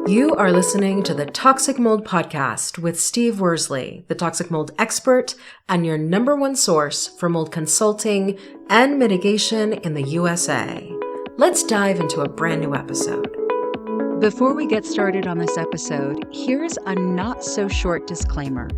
You are listening to the Toxic Mold Podcast with Steve Worsley, the toxic mold expert and your number one source for mold consulting and mitigation in the USA. Let's dive into a brand new episode. Before we get started on this episode, here's a not-so-short disclaimer.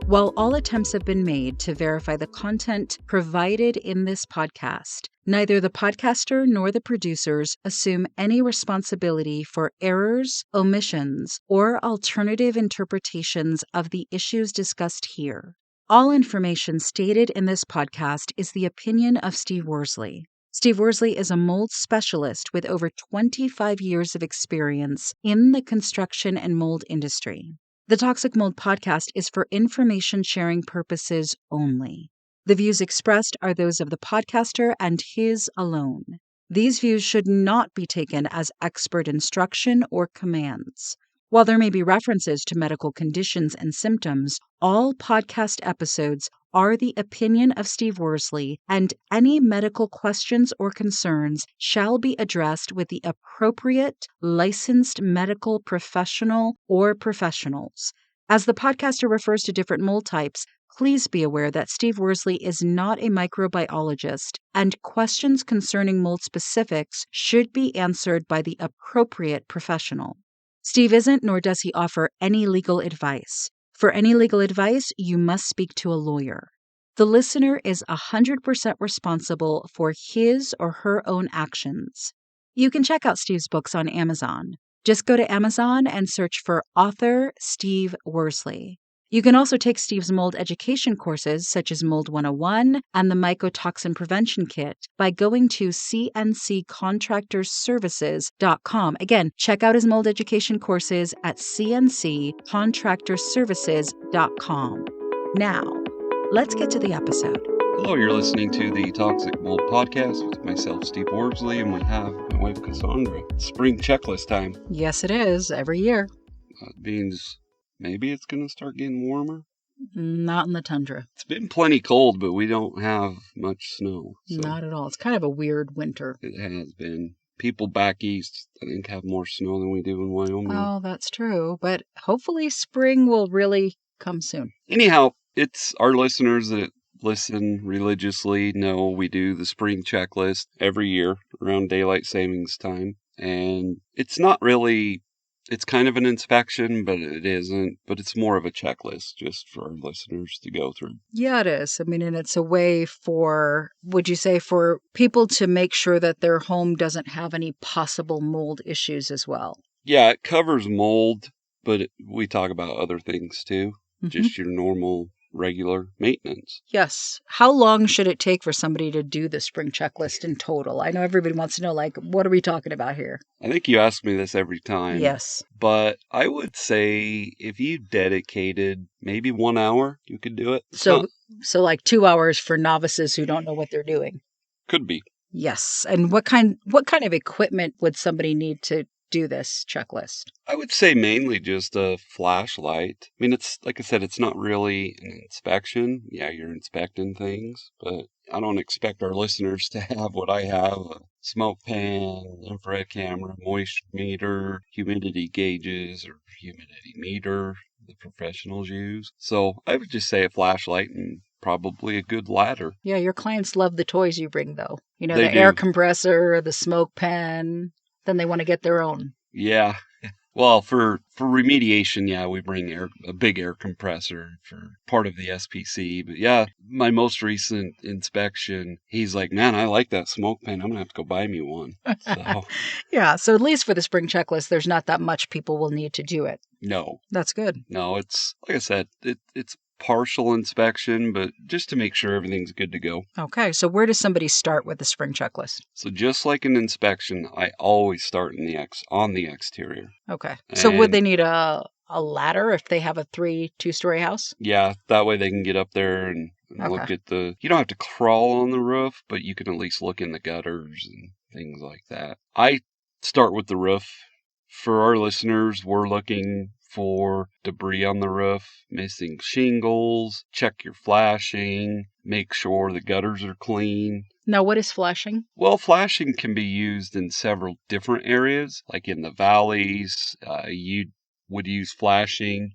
While all attempts have been made to verify the content provided in this podcast, neither the podcaster nor the producers assume any responsibility for errors, omissions, or alternative interpretations of the issues discussed here. All information stated in this podcast is the opinion of Steve Worsley. Steve Worsley is a mold specialist with over 25 years of experience in the construction and mold industry. The Toxic Mold Podcast is for information sharing purposes only. The views expressed are those of the podcaster and his alone. These views should not be taken as expert instruction or commands. While there may be references to medical conditions and symptoms, all podcast episodes are the opinion of Steve Worsley, and any medical questions or concerns shall be addressed with the appropriate licensed medical professional or professionals. As the podcaster refers to different mold types, please be aware that Steve Worsley is not a microbiologist, and questions concerning mold specifics should be answered by the appropriate professional. Steve isn't, nor does he offer any legal advice. For any legal advice, you must speak to a lawyer. The listener is 100% responsible for his or her own actions. You can check out Steve's books on Amazon. Just go to Amazon and search for author Steve Worsley. You can also take Steve's mold education courses, such as Mold 101 and the Mycotoxin Prevention Kit, by going to cnccontractorservices.com. Again, check out his mold education courses at cnccontractorservices.com. Now, let's get to the episode. Hello, you're listening to the Toxic Mold Podcast with myself, Steve Worsley, and we have my wife, Cassandra. Spring checklist time. Yes, it is. Every year. That means maybe it's going to start getting warmer. Not in the tundra. It's been plenty cold, but we don't have much snow. So Not at all. It's kind of a weird winter. it has been. People back east, I think, have more snow than we do in Wyoming. Oh, that's true. But hopefully spring will really come soon. Anyhow, it's our listeners that listen religiously know we do the spring checklist every year around daylight savings time. And it's not really, it's kind of an inspection, but it isn't. But it's more of a checklist just for our listeners to go through. Yeah, it is. I mean, and it's a way for, would you say, for people to make sure that their home doesn't have any possible mold issues as well. Yeah, it covers mold, but we talk about other things too. Just your normal, regular maintenance. Yes. How long should it take for somebody to do the spring checklist in total? I know everybody wants to know, like, what are we talking about here? I think you ask me this every time. Yes. But I would say if you dedicated maybe 1 hour, you could do it. So like 2 hours for novices who don't know what they're doing. Could be. Yes. And what kind of equipment would somebody need to do this checklist? I would say mainly just a flashlight. I mean, it's like I said, it's not really an inspection. Yeah, you're inspecting things, but I don't expect our listeners to have what I have: a smoke pan, infrared camera, moisture meter, humidity gauges, or humidity meter the professionals use. So I would just say a flashlight and probably a good ladder. Yeah, your clients love the toys you bring, though. You know, They the do. air compressor, the smoke pen. Then they want to get their own. Yeah. Well, for remediation, yeah, we bring a big air compressor for part of the SPC. But yeah, my most recent inspection, he's like, man, I like that smoke pen. I'm going to have to go buy me one. So Yeah, so at least for the spring checklist, there's not that much people will need to do it. no, That's good. it's, like I said, it's partial inspection, but just to make sure everything's good to go. Okay, so where does somebody start with the spring checklist? So just like an inspection, I always start on the exterior. Okay, so would And- they need a ladder if they have a two-story house? Yeah, that way they can get up there and look Okay. at you don't have to crawl on the roof, but you can at least look in the gutters and things like that. I start with the roof. For our listeners, we're looking for debris on the roof, missing shingles, check your flashing, make sure the gutters are clean. Now, what is flashing? Well, flashing can be used in several different areas, like in the valleys. You would use flashing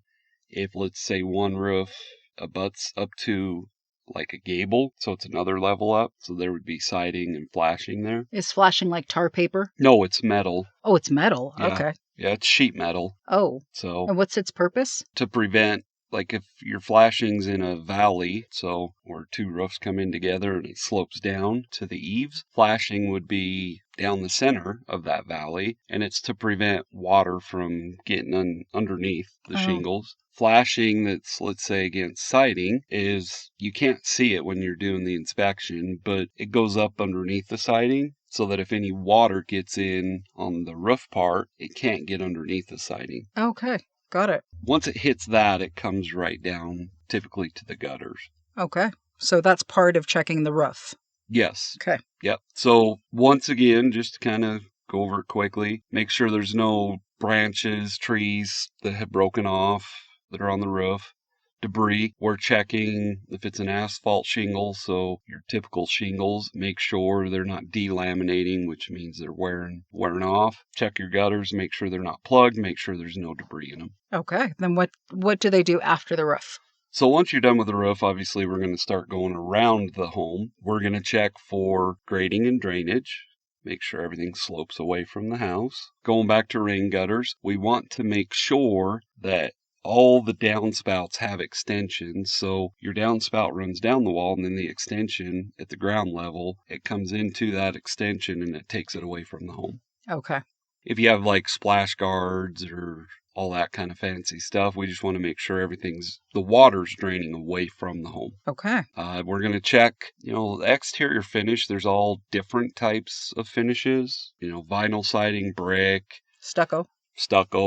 if, let's say, one roof abuts up to like a gable, so it's another level up, so there would be siding and flashing there. Is flashing like tar paper? No, it's metal. Oh, it's metal. Yeah. Okay. Yeah, it's sheet metal. Oh. So And what's its purpose? to prevent, like if your flashing's in a valley, so where two roofs come in together and it slopes down to the eaves, flashing would be down the center of that valley, and it's to prevent water from getting underneath the shingles. Flashing that's, let's say, against siding is you can't see it when you're doing the inspection, but it goes up underneath the siding so that if any water gets in on the roof part, it can't get underneath the siding. Okay. Got it. Once it hits that, it comes right down, typically to the gutters. Okay. So that's part of checking the roof. Yes. Okay. Yep. So once again, just to kind of go over it quickly, make sure there's no branches, trees that have broken off that are on the roof. Debris, we're checking if it's an asphalt shingle, so your typical shingles, make sure they're not delaminating, which means they're wearing off. Check your gutters, make sure they're not plugged, make sure there's no debris in them. Okay. Then what do they do after the roof? So once you're done with the roof, obviously we're going to start going around the home. We're going to check for grading and drainage. Make sure everything slopes away from the house. Going back to rain gutters, we want to make sure that all the downspouts have extensions. So your downspout runs down the wall, and then the extension at the ground level, it comes into that extension and it takes it away from the home. Okay. If you have like splash guards or all that kind of fancy stuff, we just want to make sure the water's draining away from the home. Okay. We're going to check, the exterior finish. There's all different types of finishes, vinyl siding, brick, stucco,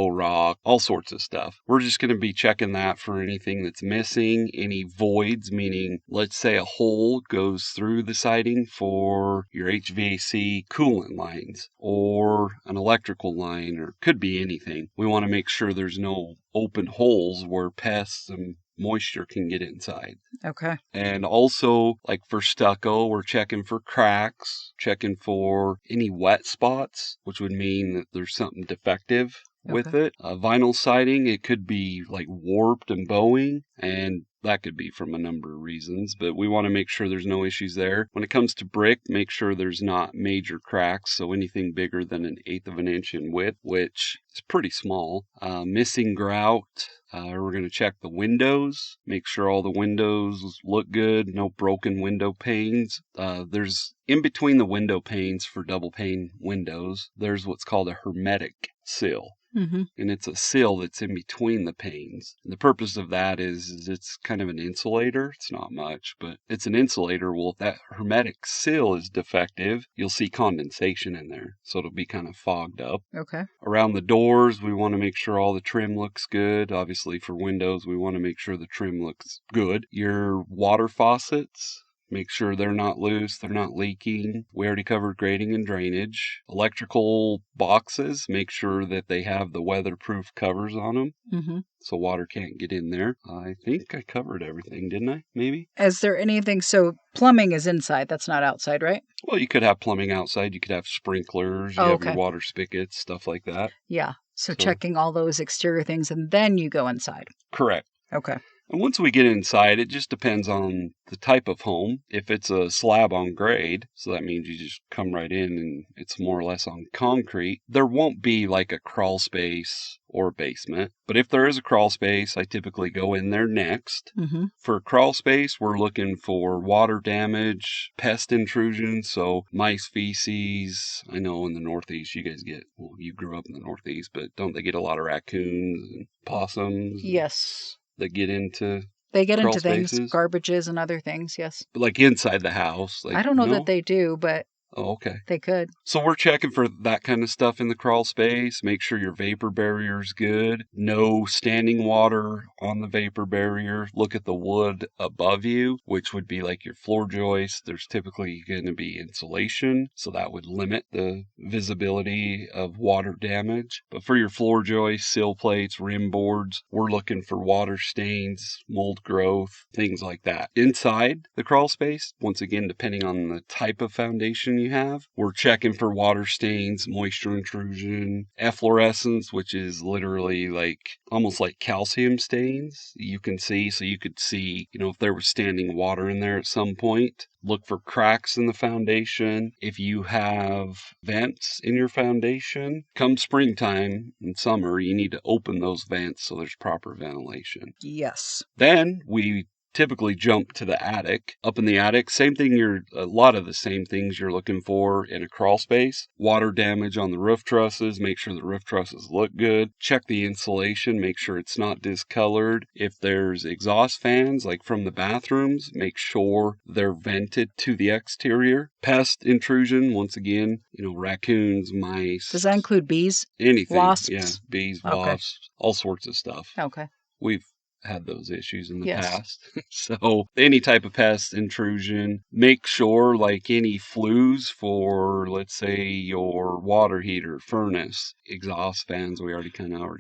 rock, all sorts of stuff. We're just going to be checking that for anything that's missing, any voids, meaning let's say a hole goes through the siding for your HVAC coolant lines or an electrical line, or could be anything. We want to make sure there's no open holes where pests and moisture can get inside. Okay. And also, like for stucco, we're checking for cracks, checking for any wet spots, which would mean that there's something defective with it. Vinyl siding, it could be like warped and bowing, and that could be from a number of reasons, but we want to make sure there's no issues there. When it comes to brick, make sure there's not major cracks, so anything bigger than 1/8 of an inch in width, which is pretty small. Missing grout. We're going to check the windows, make sure all the windows look good, no broken window panes. There's in between the window panes for double pane windows, there's what's called a hermetic sill. Mm-hmm. And it's a sill that's in between the panes. And the purpose of that is it's kind of an insulator. It's not much, but it's an insulator. Well, if that hermetic sill is defective, you'll see condensation in there. So it'll be kind of fogged up. Okay. Around the doors, we want to make sure all the trim looks good. Obviously, for windows, we want to make sure the trim looks good. Your water faucets, make sure they're not loose, they're not leaking. We already covered grading and drainage. Electrical boxes, make sure that they have the weatherproof covers on them. Mm-hmm. So water can't get in there. I think I covered everything, didn't I? Maybe? Is there anything, so plumbing is inside, that's not outside, right? Well, you could have plumbing outside. You could have sprinklers. You have your water spigots, stuff like that. Yeah. So checking all those exterior things, and then you go inside. Correct. Okay. And once we get inside, it just depends on the type of home. If it's a slab on grade, so that means you just come right in and it's more or less on concrete, there won't be like a crawl space or basement. But if there is a crawl space, I typically go in there next. Mm-hmm. For crawl space, we're looking for water damage, pest intrusion, so mice, feces. I know in the Northeast you guys get, well, you grew up in the Northeast, but don't they get a lot of raccoons and possums? Yes. That get into things, spaces? garbages and other things, yes. But like inside the house. Like, I don't know that they do, but Oh, okay. They could. So we're checking for that kind of stuff in the crawl space. Make sure your vapor barrier is good. No standing water on the vapor barrier. Look at the wood above you, which would be like your floor joist. There's typically going to be insulation, so that would limit the visibility of water damage. But for your floor joist, sill plates, rim boards, we're looking for water stains, mold growth, things like that. Inside the crawl space, once again, depending on the type of foundation you have, we're checking for water stains, moisture intrusion, efflorescence, which is literally like almost like calcium stains you can see. So you could see, if there was standing water in there at some point. Look for cracks in the foundation. If you have vents in your foundation, come springtime and summer, you need to open those vents so there's proper ventilation. Yes. Then we typically jump to the attic. Up in the attic, a lot of the same things you're looking for in a crawl space. Water damage on the roof trusses, make sure the roof trusses look good. Check the insulation, make sure it's not discolored. If there's exhaust fans, like from the bathrooms, make sure they're vented to the exterior. Pest intrusion, once again, raccoons, mice. Does that include bees? Anything. Wasps? Yeah, bees, Okay. wasps, all sorts of stuff. Okay. We've had those issues in the Yes. past. So any type of pest intrusion, make sure like any flues for, let's say, your water heater, furnace, exhaust fans, we already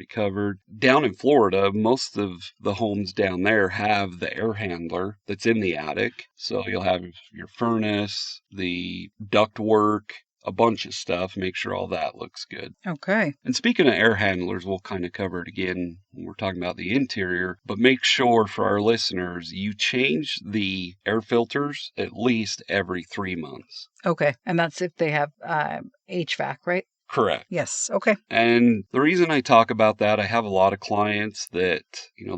covered. Down in Florida, most of the homes down there have the air handler that's in the attic. So you'll have your furnace, the ductwork, a bunch of stuff, make sure all that looks good. Okay. And speaking of air handlers, we'll kind of cover it again when we're talking about the interior, but make sure for our listeners, you change the air filters at least every 3 months. Okay. And that's if they have HVAC, right? Correct. Yes. Okay. And the reason I talk about that, I have a lot of clients that,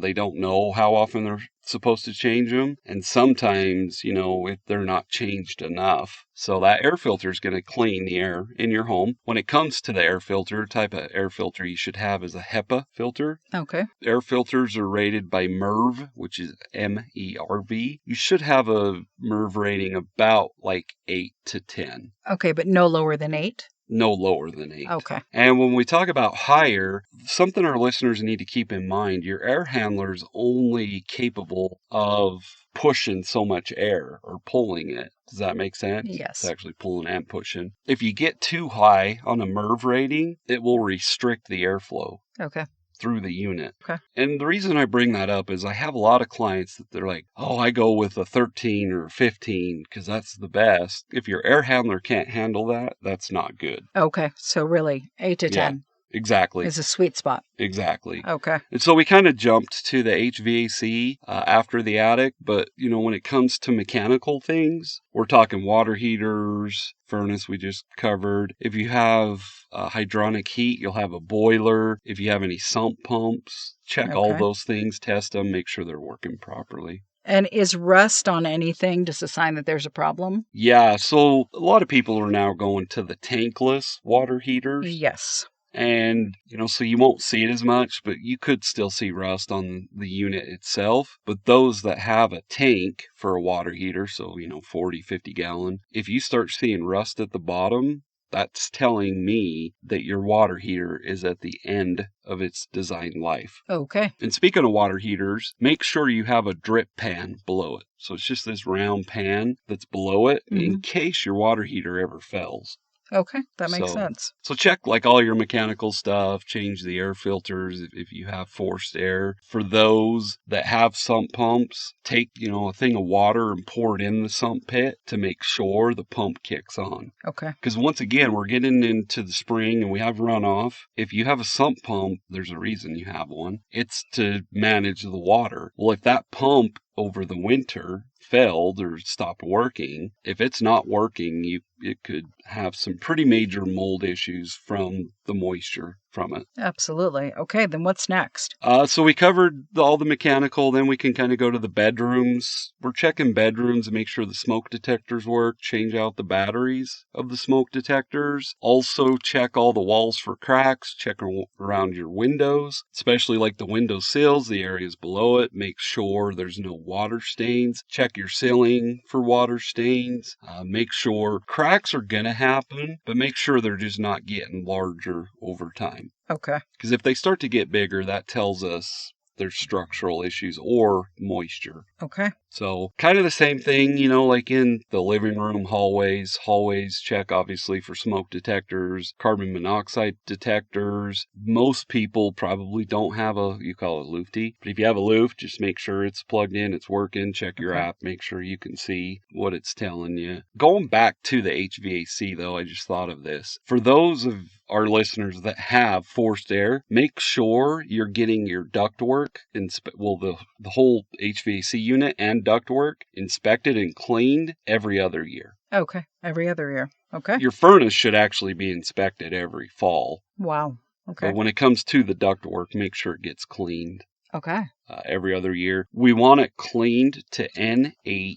they don't know how often they're supposed to change them. And sometimes, if they're not changed enough. So that air filter is going to clean the air in your home. When it comes to the air filter, type of air filter you should have is a HEPA filter. Okay. Air filters are rated by MERV, which is MERV. You should have a MERV rating about like 8 to 10. Okay, but no lower than 8? No lower than 8. Okay. And when we talk about higher, something our listeners need to keep in mind, your air handler is only capable of pushing so much air or pulling it. Does that make sense? Yes. It's actually pulling and pushing. If you get too high on a MERV rating, it will restrict the airflow. Okay. Through the unit. Okay. And the reason I bring that up is I have a lot of clients that they're like, oh, I go with a 13 or 15 because that's the best. If your air handler can't handle that, that's not good. Okay. So really, 8 to 10. Exactly. Is a sweet spot. Exactly. Okay. And so we kind of jumped to the HVAC after the attic, but when it comes to mechanical things, we're talking water heaters, furnace we just covered. If you have hydronic heat, you'll have a boiler. If you have any sump pumps, check all those things, test them, make sure they're working properly. And is rust on anything just a sign that there's a problem? Yeah, so a lot of people are now going to the tankless water heaters. Yes. And, so you won't see it as much, but you could still see rust on the unit itself. But those that have a tank for a water heater, so, 40, 50 gallon, if you start seeing rust at the bottom, that's telling me that your water heater is at the end of its design life. Okay. And speaking of water heaters, make sure you have a drip pan below it. So it's just this round pan that's below it in case your water heater ever fails. Okay, that makes sense. So check like all your mechanical stuff, change the air filters if you have forced air. For those that have sump pumps, take, a thing of water and pour it in the sump pit to make sure the pump kicks on. Okay. Because once again, we're getting into the spring and we have runoff. If you have a sump pump, there's a reason you have one. It's to manage the water. Well, if that pump over the winter failed or stopped working, if it's not working, it could have some pretty major mold issues from the moisture from it. Absolutely. Okay, then what's next? So we covered all the mechanical, then we can kind of go to the bedrooms. We're checking bedrooms and make sure the smoke detectors work, change out the batteries of the smoke detectors. Also check all the walls for cracks, check around your windows, especially like the window sills, the areas below it. Make sure there's no water stains. Check your ceiling for water stains. Make sure cracks are going to happen, but make sure they're just not getting larger over time. Okay. Because if they start to get bigger, that tells us there's structural issues or moisture. Okay. So kind of the same thing, you know, like in the living room, hallways. Hallways check obviously for smoke detectors, carbon monoxide detectors. Most people probably don't have you call it a lufty. But if you have a luft, just make sure it's plugged in, it's working. Check your app, make sure you can see what it's telling you. Going back to the HVAC though, I just thought of this. For those of our listeners that have forced air, make sure you're getting your ductwork, the whole HVAC unit and ductwork inspected and cleaned every other year. Okay. Every other year. Okay. Your furnace should actually be inspected every fall. Wow. Okay. But when it comes to the ductwork, make sure it gets cleaned. Okay. Every other year. We want it cleaned to NADCA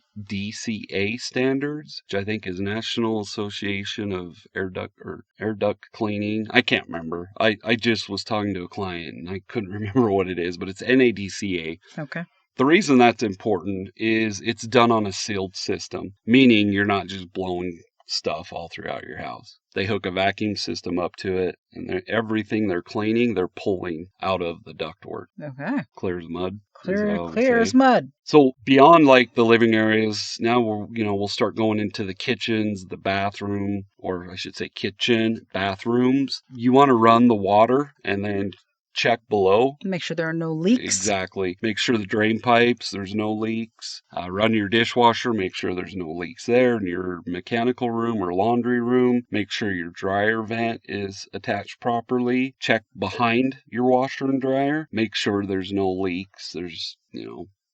standards, which I think is National Association of Air Duct Cleaning. I can't remember. I just was talking to a client and I couldn't remember what it is, but it's NADCA. Okay. The reason that's important is it's done on a sealed system, meaning you're not just blowing stuff all throughout your house. They hook a vacuum system up to it, and everything they're cleaning, they're pulling out of the ductwork. Okay. Clear as mud. Clear as mud. So beyond like the living areas, now we'll start going into the kitchens, the bathroom, or I should say kitchen, bathrooms. You want to run the water and then check below. Make sure there are no leaks. Exactly. Make sure the drain pipes, there's no leaks. Run your dishwasher, make sure there's no leaks there. In your mechanical room or laundry room, make sure your dryer vent is attached properly. Check behind your washer and dryer. Make sure there's no leaks. There's,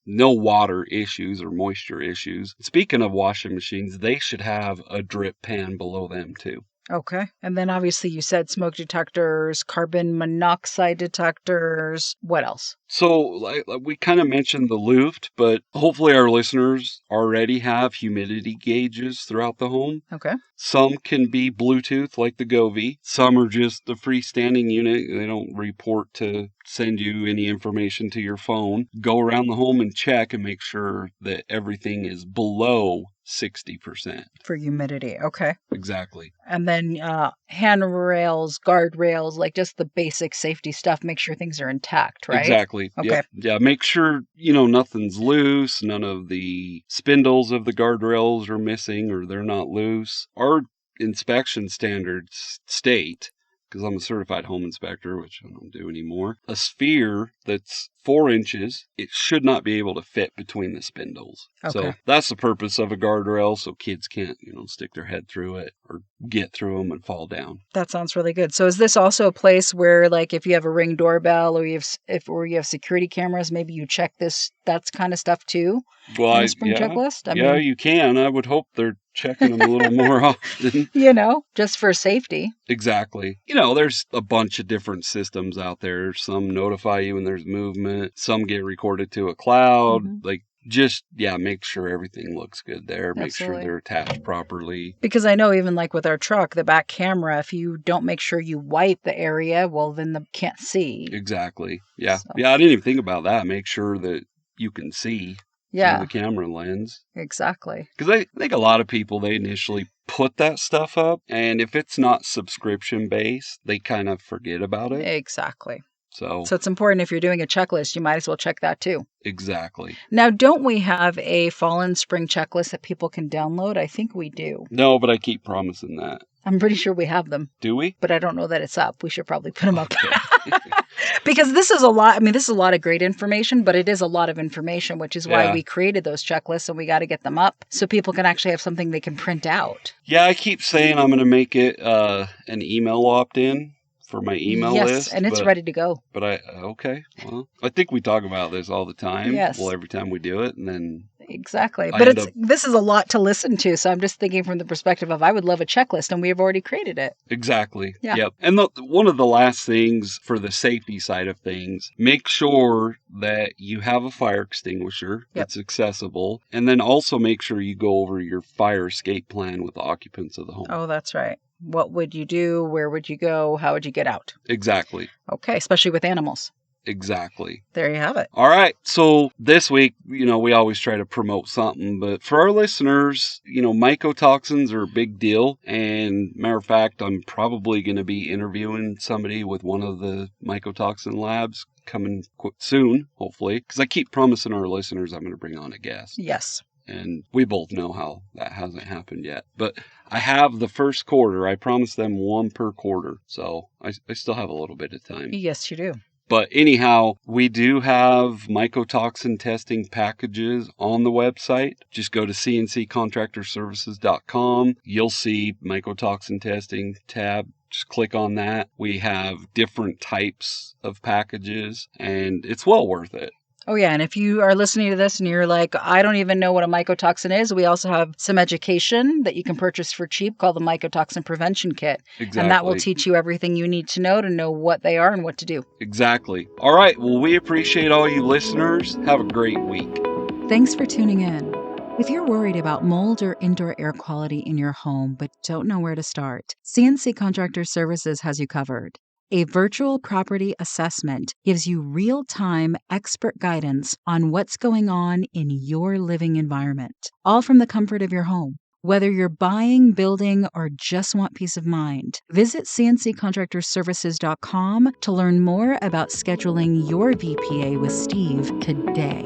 no water issues or moisture issues. Speaking of washing machines, they should have a drip pan below them too. Okay. And then obviously you said smoke detectors, carbon monoxide detectors. What else? So like we kind of mentioned the luft, but hopefully our listeners already have humidity gauges throughout the home. Okay. Some can be Bluetooth like the Govee. Some are just the freestanding unit. They don't report to send you any information to your phone. Go around the home and check and make sure that everything is below 60%. For humidity. Okay. Exactly. And then handrails, guardrails, like just the basic safety stuff. Make sure things are intact, right? Exactly. Okay. Yep. Yeah. Make sure, nothing's loose. None of the spindles of the guardrails are missing or they're not loose. Our inspection standards state, because I'm a certified home inspector, which I don't do anymore, a sphere that's 4 inches, it should not be able to fit between the spindles. Okay. So that's the purpose of a guardrail, so kids can't, stick their head through it or get through them and fall down. That sounds really good. So is this also a place where, like, if you have a Ring doorbell or you have security cameras, maybe you check that's kind of stuff too? Well, in a spring checklist? I mean, you can. I would hope they're checking them a little more often. Just for safety. Exactly. There's a bunch of different systems out there. Some notify you when there's movement. Some get recorded to a cloud. Mm-hmm. Make sure everything looks good there. Make sure they're attached properly. Because I know even like with our truck, the back camera, if you don't make sure you wipe the area, well, then they can't see. Exactly. Yeah. So. Yeah, I didn't even think about that. Make sure that you can see through the camera lens. Exactly. Because I think a lot of people, they initially put that stuff up, and if it's not subscription-based, they kind of forget about it. Exactly. So it's important if you're doing a checklist, you might as well check that too. Exactly. Now, don't we have a fall and spring checklist that people can download? I think we do. No, but I keep promising that. I'm pretty sure we have them. Do we? But I don't know that it's up. We should probably put them up. Because this is a lot. I mean, this is a lot of great information, but it is a lot of information, which is why we created those checklists, and we got to get them up so people can actually have something they can print out. Yeah, I keep saying I'm going to make it an email opt-in for my email list. Yes, and it's ready to go. But well, I think we talk about this all the time. Yes. Well, every time we do it, and then... Exactly. But this is a lot to listen to, so I'm just thinking from the perspective of I would love a checklist, and we have already created it. Exactly. Yeah. Yep. And one of the last things for the safety side of things, make sure that you have a fire extinguisher that's accessible, and then also make sure you go over your fire escape plan with the occupants of the home. Oh, that's right. What would you do? Where would you go? How would you get out? Exactly. Okay, especially with animals. Exactly. There you have it. All right. So this week, we always try to promote something, but for our listeners, mycotoxins are a big deal. And matter of fact, I'm probably going to be interviewing somebody with one of the mycotoxin labs coming soon, hopefully, because I keep promising our listeners I'm going to bring on a guest. Yes. And we both know how that hasn't happened yet. But I have the first quarter. I promised them one per quarter. So I still have a little bit of time. Yes, you do. But anyhow, we do have mycotoxin testing packages on the website. Just go to cnccontractorservices.com. You'll see mycotoxin testing tab. Just click on that. We have different types of packages, and it's well worth it. Oh, yeah. And if you are listening to this and you're like, I don't even know what a mycotoxin is, we also have some education that you can purchase for cheap called the Mycotoxin Prevention Kit. Exactly. And that will teach you everything you need to know what they are and what to do. Exactly. All right. Well, we appreciate all you listeners. Have a great week. Thanks for tuning in. If you're worried about mold or indoor air quality in your home but don't know where to start, CNC Contractor Services has you covered. A virtual property assessment gives you real-time expert guidance on what's going on in your living environment, all from the comfort of your home. Whether you're buying, building, or just want peace of mind, visit cnccontractorservices.com to learn more about scheduling your VPA with Steve today.